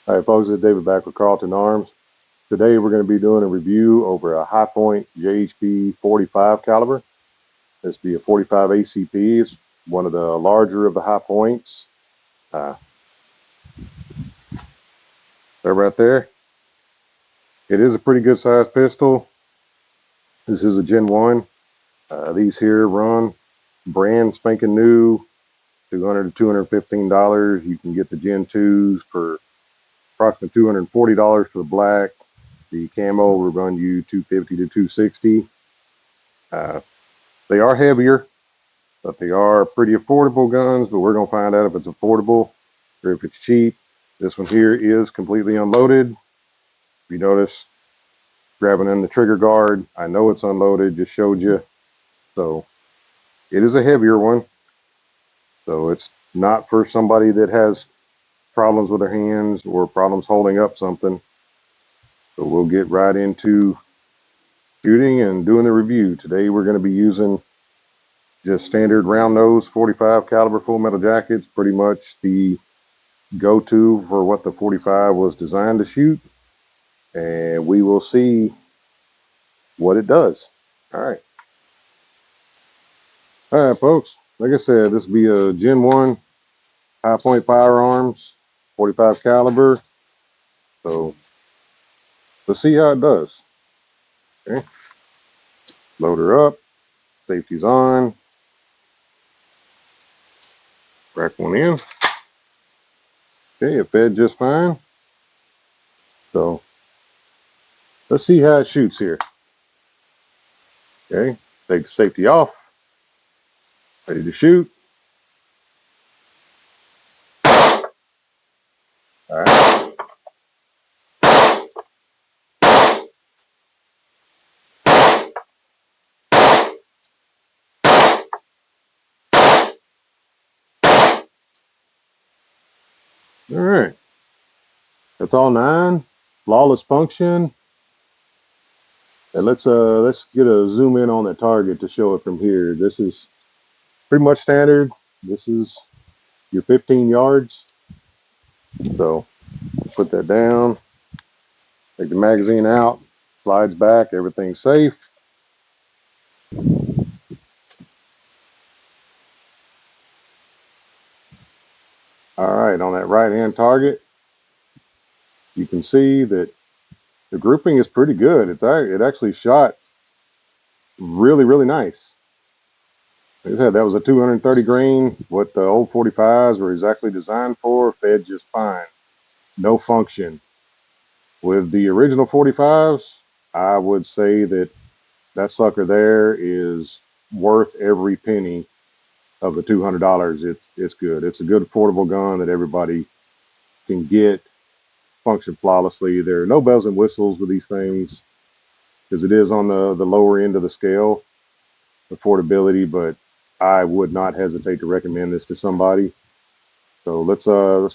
All right, folks, it's David back with Carlton Arms. Today we're going to be doing a review over a High Point JHP 45 caliber. This will be a 45 ACP. It's one of the larger of the High Points. Uh, they're right there. It is a pretty good sized pistol. This is a Gen 1. These here run brand spanking new, $200 to $215. You can get the Gen 2s for approximately $240 for the black. The camo will run you $250 to $260. Uh, they are heavier, but they are pretty affordable guns. But we're going to find out if it's affordable or if it's cheap. This one here is completely unloaded. If you notice, grabbing in the trigger guard, I know it's unloaded, just showed you. So it is a heavier one. So it's not for somebody that has problems with their hands or problems holding up something. So we'll get right into shooting and doing the review. Today we're going to be using just standard round nose 45 caliber full metal jackets, pretty much the go-to for what the 45 was designed to shoot, and we will see what it does. All right, folks, like I said, this will be a Gen 1 High Point Firearms 45 caliber, so let's see how it does. Okay, load her up, safety's on, crack one in. Okay, it fed just fine, so let's see how it shoots here. Okay, take the safety off, ready to shoot. All right. All right. That's all 9. Flawless function. And let's get a zoom in on the target to show it from here. This is pretty much standard. This is your 15 yards. So put that down. Take the magazine out. Slides back. Everything's safe. All right. On that right hand target, you can see that the grouping is pretty good. It actually shot really nice. Like I said, that was a 230 grain. What the old 45s were exactly designed for, fed just fine. No function. With the original 45s, I would say that that sucker there is worth every penny of the $200. It's good. It's a good affordable gun that everybody can get, function flawlessly. There are no bells and whistles with these things because it is on the lower end of the scale, affordability, but I would not hesitate to recommend this to somebody. So let's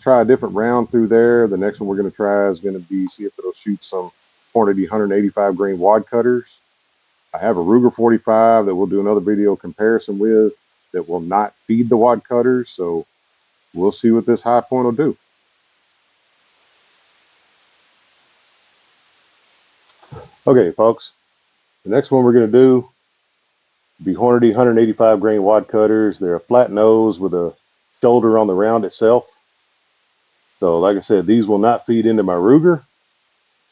try a different round through there. The next one we're going to try is going to be see if it'll shoot some Hornady 185 grain wad cutters. I have a Ruger 45 that we'll do another video comparison with that will not feed the wad cutters. So we'll see what this High Point will do. Okay, folks. The next one we're going to do will be Hornady 185 grain wad cutters. They're a flat nose with a shoulder on the round itself. So like I said, these will not feed into my Ruger.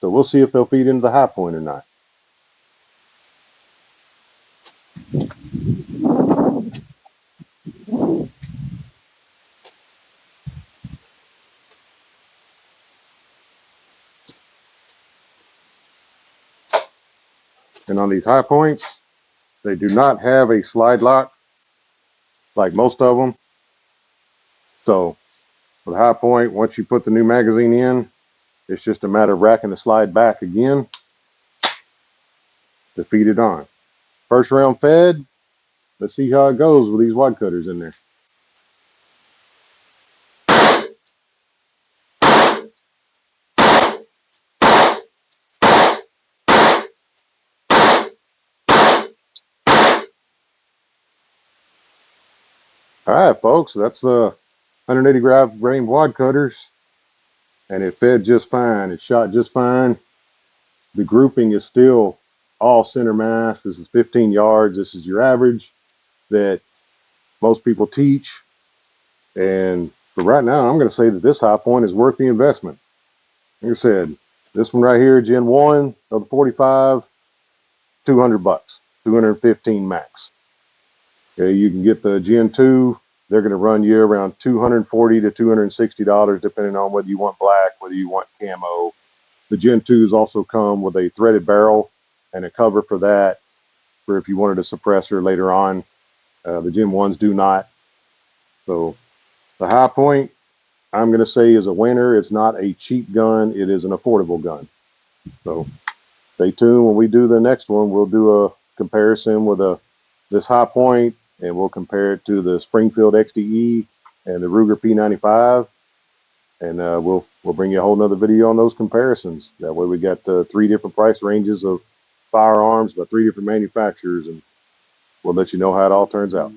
So we'll see if they'll feed into the High Point or not. And on these High Points, they do not have a slide lock like most of them. So with High Point, once you put the new magazine in, it's just a matter of racking the slide back again to feed it on. First round fed. Let's see how it goes with these wad cutters in there. All right, folks, that's the 180 grain wad cutters. and it fed just fine. It shot just fine. The grouping is still all center mass. This is 15 yards. This is your average that most people teach. And for right now, I'm going to say that this high point is worth the investment. Like I said, this one right here, Gen 1 of the 45, $200, 215 max. Okay, you can get the Gen 2. They're going to run you around $240 to $260, depending on whether you want black, whether you want camo. The Gen 2s also come with a threaded barrel and a cover for that, for if you wanted a suppressor later on. The Gen 1s do not. So the high point, I'm going to say, is a winner. It's not a cheap gun. It is an affordable gun. So stay tuned. When we do the next one, we'll do a comparison with this high point, and we'll compare it to the Springfield XDE and the Ruger P95. And we'll bring you a whole nother video on those comparisons. That way we got three different price ranges of firearms by three different manufacturers, and we'll let you know how it all turns out.